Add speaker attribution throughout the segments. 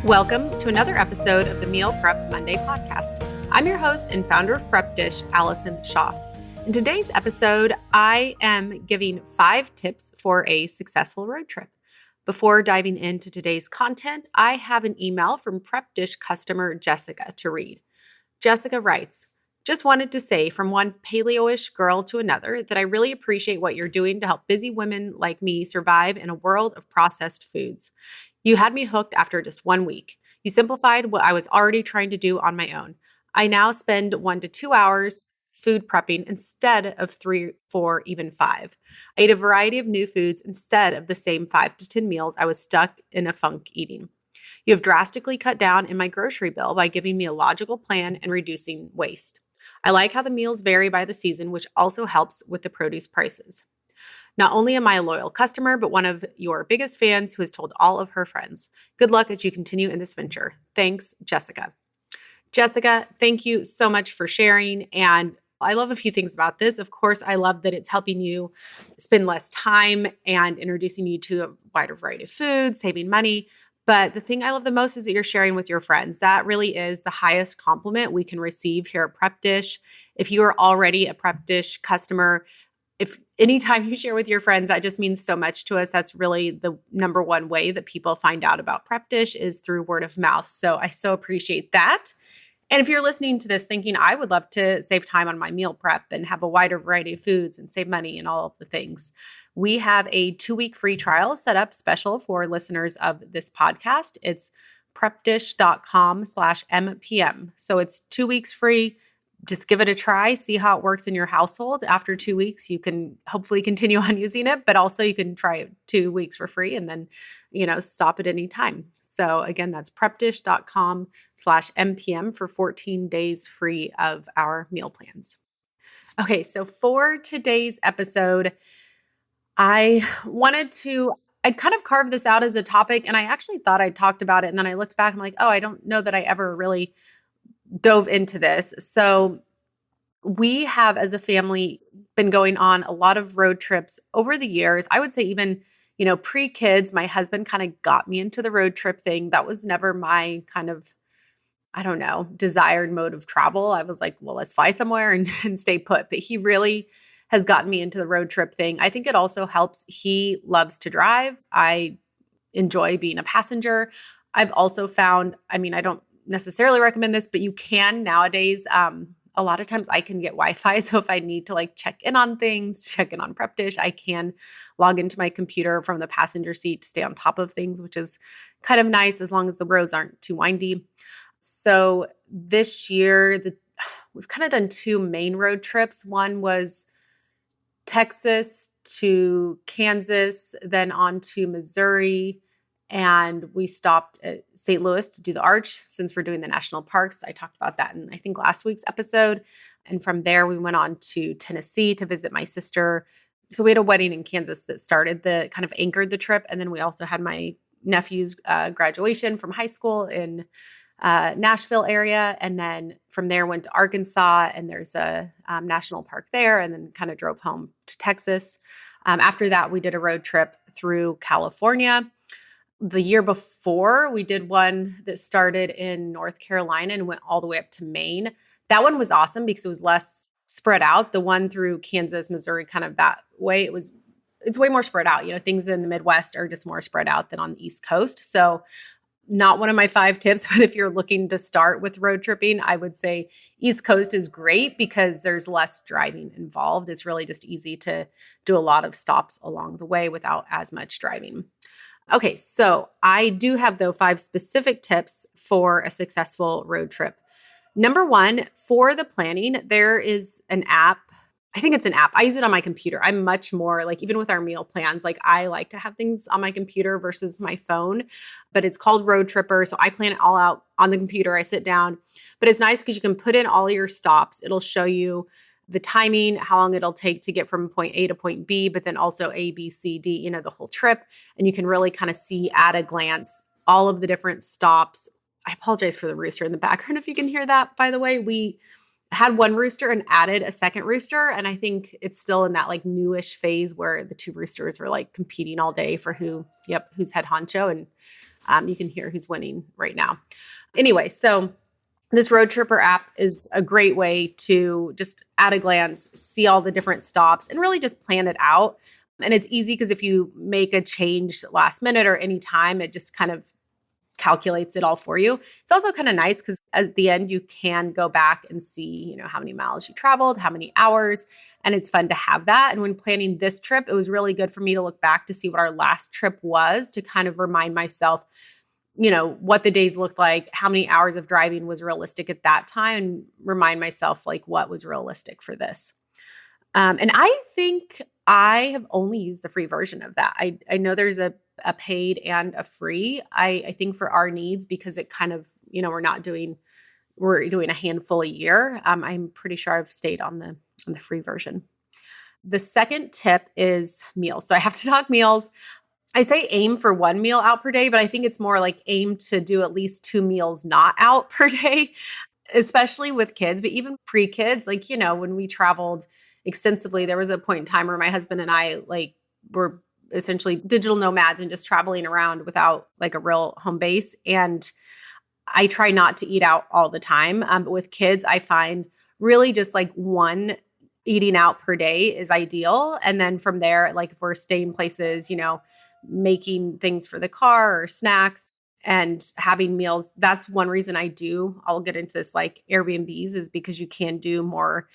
Speaker 1: Welcome to another episode of the Meal Prep Monday podcast. I'm your host and founder of Prep Dish, Allison Schaaf. In today's episode, I am giving 5 tips for a successful road trip. Before diving into today's content, I have an email from Prep Dish customer Jessica to read. Jessica writes, "Just wanted to say from one paleo-ish girl to another that I really appreciate what you're doing to help busy women like me survive in a world of processed foods. You had me hooked after just 1 week. You simplified what I was already trying to do on my own. I now spend 1 to 2 hours food prepping instead of 3, 4, even 5. I ate a variety of new foods instead of the same 5 to 10 meals I was stuck in a funk eating. You have drastically cut down in my grocery bill by giving me a logical plan and reducing waste. I like how the meals vary by the season, which also helps with the produce prices. Not only am I a loyal customer, but one of your biggest fans who has told all of her friends. Good luck as you continue in this venture. Thanks, Jessica." Jessica, thank you so much for sharing. And I love a few things about this. Of course, I love that it's helping you spend less time and introducing you to a wider variety of foods, saving money. But the thing I love the most is that you're sharing with your friends. That really is the highest compliment we can receive here at Prep Dish. If you are already a Prep Dish customer, if anytime you share with your friends, that just means so much to us. That's really the number one way that people find out about Prep Dish is through word of mouth. So I so appreciate that. And if you're listening to this thinking, I would love to save time on my meal prep and have a wider variety of foods and save money and all of the things, we have a 2-week free trial set up special for listeners of this podcast. It's prepdish.com/MPM. So it's 2 weeks free. Just give it a try, see how it works in your household. After 2 weeks, you can hopefully continue on using it, but also you can try it 2 weeks for free and then, stop at any time. So again, that's prepdish.com/MPM for 14 days free of our meal plans. Okay, so for today's episode, I'd kind of carved this out as a topic, and I actually thought I talked about it. And then I looked back, I'm like, oh, I don't know that I ever really dove into this. So we have, as a family, been going on a lot of road trips over the years. I would say even, pre-kids, my husband kind of got me into the road trip thing. That was never my kind of, I don't know, desired mode of travel. I was like, well, let's fly somewhere and stay put. But he really has gotten me into the road trip thing. I think it also helps. He loves to drive. I enjoy being a passenger. I've also found, I don't necessarily recommend this, but you can nowadays, a lot of times I can get Wi-Fi. So if I need to check in on things, check in on Prep Dish, I can log into my computer from the passenger seat to stay on top of things, which is kind of nice as long as the roads aren't too windy. So this year, we've kind of done 2 main road trips. One was Texas to Kansas, then on to Missouri. And we stopped at St. Louis to do the Arch since we're doing the national parks. I talked about that in, I think, last week's episode. And from there, we went on to Tennessee to visit my sister. So we had a wedding in Kansas that kind of anchored the trip. And then we also had my nephew's graduation from high school in Nashville area. And then from there went to Arkansas, and there's a national park there, and then kind of drove home to Texas. After that, we did a road trip through California. The year before, we did one that started in North Carolina and went all the way up to Maine. That one was awesome because it was less spread out. The one through Kansas, Missouri, kind of that way, it's way more spread out. Things in the Midwest are just more spread out than on the East Coast. So not one of my 5 tips, but if you're looking to start with road tripping, I would say East Coast is great because there's less driving involved. It's really just easy to do a lot of stops along the way without as much driving. Okay, so I do have, though, 5 specific tips for a successful road trip. Number 1, for the planning, there is an app. I think it's an app. I use it on my computer. I'm much more even with our meal plans, I like to have things on my computer versus my phone, but it's called Road Tripper. So I plan it all out on the computer. I sit down, but it's nice because you can put in all your stops. It'll show you the timing, how long it'll take to get from point A to point B, but then also A, B, C, D, the whole trip. And you can really kind of see at a glance all of the different stops. I apologize for the rooster in the background if you can hear that, by the way. We had one rooster and added a second rooster. And I think it's still in that newish phase where the 2 roosters were competing all day for who's head honcho. And You can hear who's winning right now. Anyway, so this Road Tripper app is a great way to just at a glance see all the different stops and really just plan it out. And it's easy because if you make a change last minute or any time, it just kind of calculates it all for you. It's also kind of nice because at the end you can go back and see, how many miles you traveled, how many hours, and it's fun to have that. And when planning this trip, it was really good for me to look back to see what our last trip was to kind of remind myself, what the days looked like, how many hours of driving was realistic at that time, and remind myself like what was realistic for this. And I think I have only used the free version of that. I know there's a paid and a free. I think for our needs, because it kind of, we're doing a handful a year. I'm pretty sure I've stayed on the free version. The second tip is meals. So I have to talk meals. I say aim for one meal out per day, but I think it's more like aim to do at least 2 meals not out per day, especially with kids, but even pre-kids. Like, when we traveled extensively, there was a point in time where my husband and I were essentially digital nomads and just traveling around without like a real home base. And I try not to eat out all the time. But with kids, I find really just like one eating out per day is ideal. And then from there, like if we're staying places, making things for the car or snacks and having meals, that's one reason I'll get into this like Airbnbs, is because you can do more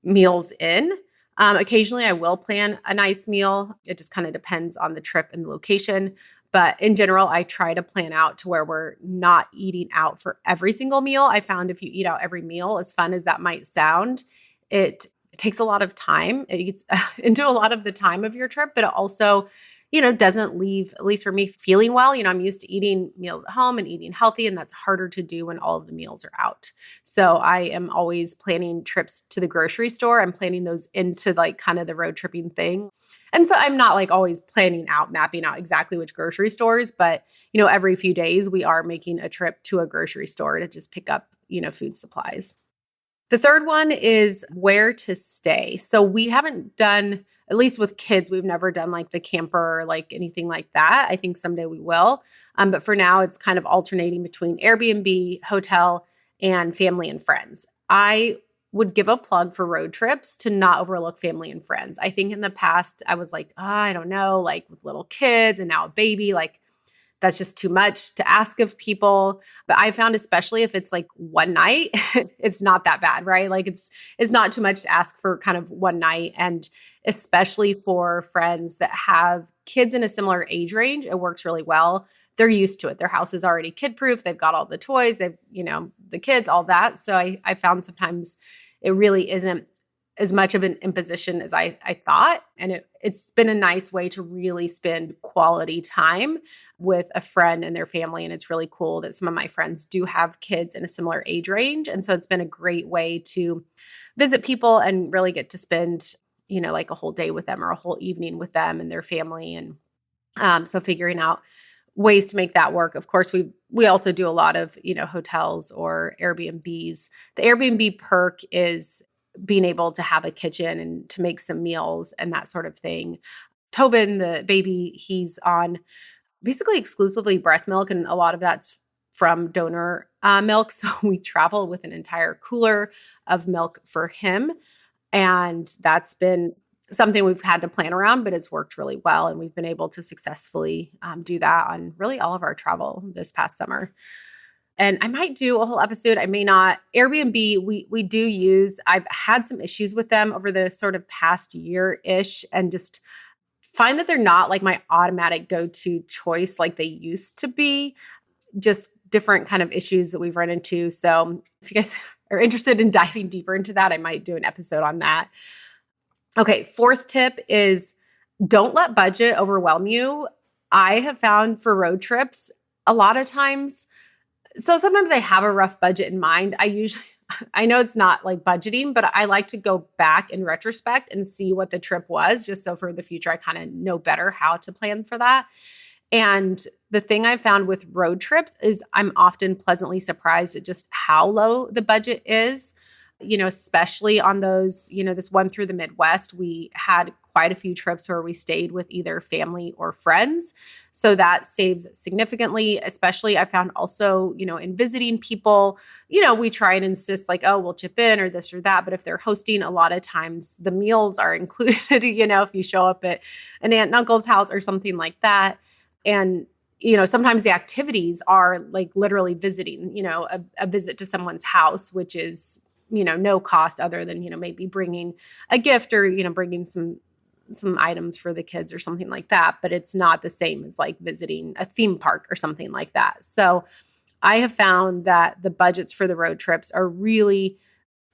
Speaker 1: meals in. Occasionally I will plan a nice meal. It just kind of depends on the trip and the location. But in general, I try to plan out to where we're not eating out for every single meal. I found if you eat out every meal, as fun as that might sound, it takes a lot of time. It eats into a lot of the time of your trip, but it also, doesn't leave, at least for me, feeling well. I'm used to eating meals at home and eating healthy, and that's harder to do when all of the meals are out. So I am always planning trips to the grocery store. I'm planning those into like kind of the road tripping thing. And so I'm not like always mapping out exactly which grocery stores, but, every few days we are making a trip to a grocery store to just pick up, food supplies. The third one is where to stay. So we haven't done, at least with kids, we've never done like the camper or like anything like that. I think someday we will. But for now, it's kind of alternating between Airbnb, hotel, and family and friends. I would give a plug for road trips to not overlook family and friends. I think in the past, I was like, I don't know, like with little kids and now a baby, like that's just too much to ask of people. But I found, especially if it's like one night, it's not that bad, right? Like it's not too much to ask for kind of one night. And especially for friends that have kids in a similar age range, it works really well. They're used to it. Their house is already kid-proof. They've got all the toys, they've, the kids, all that. So I found sometimes it really isn't as much of an imposition as I thought. And it's been a nice way to really spend quality time with a friend and their family. And it's really cool that some of my friends do have kids in a similar age range. And so it's been a great way to visit people and really get to spend, like a whole day with them or a whole evening with them and their family. And so figuring out ways to make that work. Of course, we also do a lot of, hotels or Airbnbs. The Airbnb perk is being able to have a kitchen and to make some meals and that sort of thing. Tobin, the baby, he's on basically exclusively breast milk, and a lot of that's from donor milk. So we travel with an entire cooler of milk for him. And that's been something we've had to plan around, but it's worked really well. And we've been able to successfully do that on really all of our travel this past summer. And I might do a whole episode. I may not. Airbnb, we do use. I've had some issues with them over the sort of past year-ish, and just find that they're not like my automatic go-to choice like they used to be. Just different kind of issues that we've run into. So if you guys are interested in diving deeper into that, I might do an episode on that. Okay, fourth tip is don't let budget overwhelm you. I have found for road trips, a lot of times, so sometimes I have a rough budget in mind. I know it's not like budgeting, but I like to go back in retrospect and see what the trip was, just so for the future, I kind of know better how to plan for that. And the thing I found with road trips is I'm often pleasantly surprised at just how low the budget is, especially on those, this one through the Midwest, we had quite a few trips where we stayed with either family or friends. So that saves significantly, especially I found also, in visiting people, we try and insist like, oh, we'll chip in or this or that. But if they're hosting, a lot of times the meals are included, if you show up at an aunt and uncle's house or something like that. And sometimes the activities are like literally visiting, a visit to someone's house, which is, no cost other than, maybe bringing a gift or, bringing some items for the kids or something like that. But it's not the same as like visiting a theme park or something like that. So I have found that the budgets for the road trips are really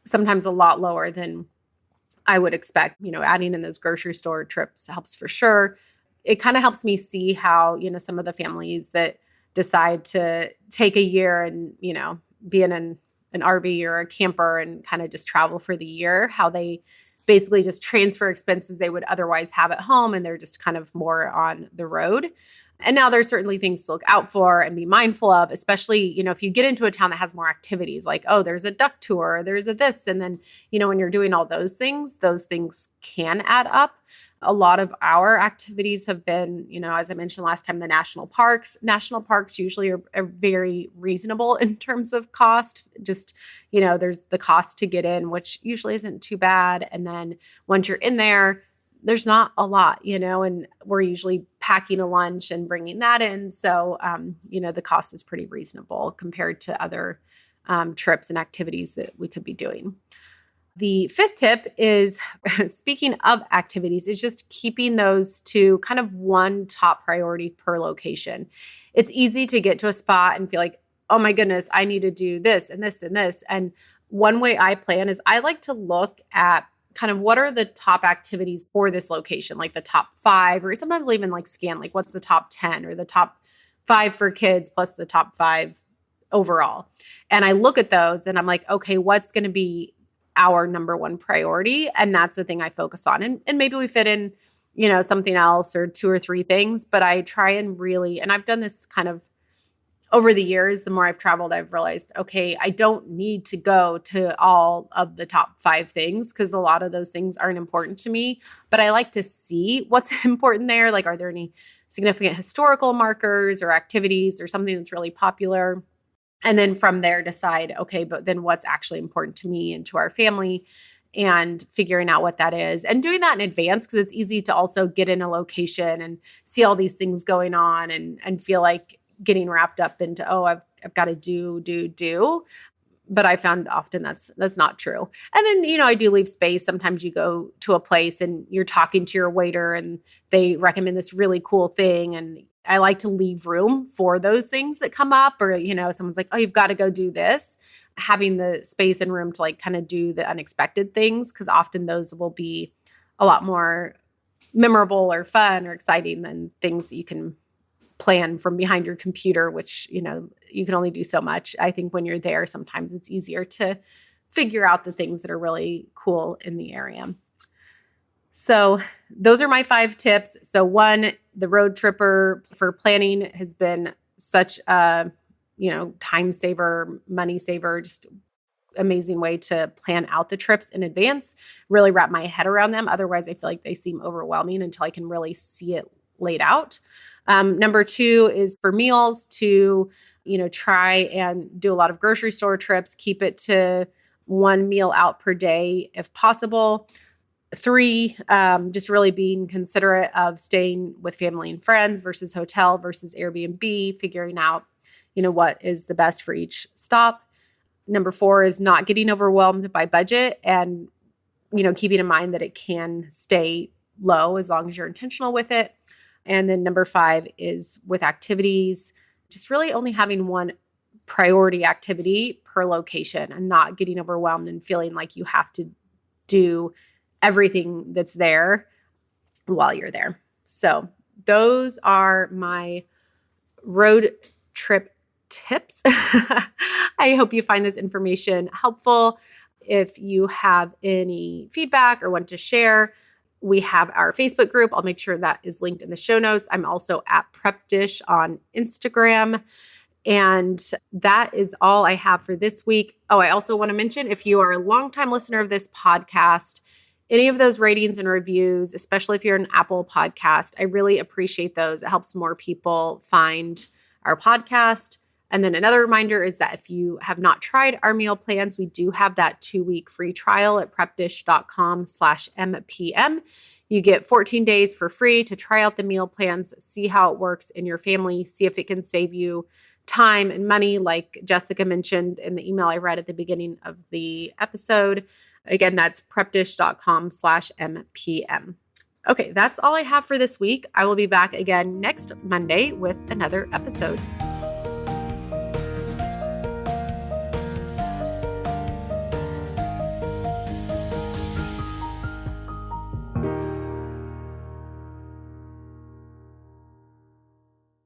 Speaker 1: sometimes a lot lower than I would expect. Adding in those grocery store trips helps for sure. It kind of helps me see how, some of the families that decide to take a year and, be in an RV or a camper and kind of just travel for the year, how they basically just transfer expenses they would otherwise have at home and they're just kind of more on the road. And now there's certainly things to look out for and be mindful of, especially, if you get into a town that has more activities like, oh, there's a duck tour, there's a this. And then, when you're doing all those things can add up. A lot of our activities have been, as I mentioned last time, the national parks. National parks usually are very reasonable in terms of cost. Just, there's the cost to get in, which usually isn't too bad. And then once you're in there, there's not a lot, and we're usually packing a lunch and bringing that in. So, the cost is pretty reasonable compared to other trips and activities that we could be doing. The fifth tip is, speaking of activities, is just keeping those to kind of one top priority per location. It's easy to get to a spot and feel like, oh my goodness, I need to do this and this and this. And one way I plan is I like to look at kind of what are the top activities for this location, like the top 5, or sometimes I'll even like scan, like what's the top 10 or the top 5 for kids plus the top 5 overall. And I look at those and I'm like, okay, what's going to be our number one priority? And that's the thing I focus on. And maybe we fit in, something else or 2 or 3 things, but I try and really, and I've done this kind of over the years, the more I've traveled, I've realized, okay, I don't need to go to all of the top 5 things because a lot of those things aren't important to me, but I like to see what's important there. Like, are there any significant historical markers or activities or something that's really popular? And then from there decide, okay, but then what's actually important to me and to our family, and figuring out what that is and doing that in advance, because it's easy to also get in a location and see all these things going on and feel like getting wrapped up into, oh, I've got to do. But I found often that's not true. And then, I do leave space. Sometimes you go to a place and you're talking to your waiter and they recommend this really cool thing. And I like to leave room for those things that come up, or, someone's like, oh, you've got to go do this. Having the space and room to like kind of do the unexpected things, because often those will be a lot more memorable or fun or exciting than things that you can plan from behind your computer, which, you can only do so much. I think when you're there, sometimes it's easier to figure out the things that are really cool in the area. So those are my 5 tips. So 1, the road tripper for planning has been such a, time saver, money saver, just amazing way to plan out the trips in advance, really wrap my head around them. Otherwise, I feel like they seem overwhelming until I can really see it laid out. Number 2 is for meals to, try and do a lot of grocery store trips, keep it to 1 meal out per day if possible. 3, just really being considerate of staying with family and friends versus hotel versus Airbnb, figuring out, what is the best for each stop. Number 4 is not getting overwhelmed by budget and, keeping in mind that it can stay low as long as you're intentional with it. And then number 5 is with activities, just really only having 1 priority activity per location and not getting overwhelmed and feeling like you have to do everything that's there while you're there. So those are my road trip tips. I hope you find this information helpful. If you have any feedback or want to share, we have our Facebook group. I'll make sure that is linked in the show notes. I'm also at Prep Dish on Instagram. And that is all I have for this week. Oh, I also want to mention, if you are a longtime listener of this podcast any of those ratings and reviews, especially if you're an Apple podcast, I really appreciate those. It helps more people find our podcast. And then another reminder is that if you have not tried our meal plans, we do have that 2-week free trial at prepdish.com/MPM. You get 14 days for free to try out the meal plans, see how it works in your family, see if it can save you time and money, like Jessica mentioned in the email I read at the beginning of the episode. Again, that's prepdish.com/MPM. Okay, that's all I have for this week. I will be back again next Monday with another episode.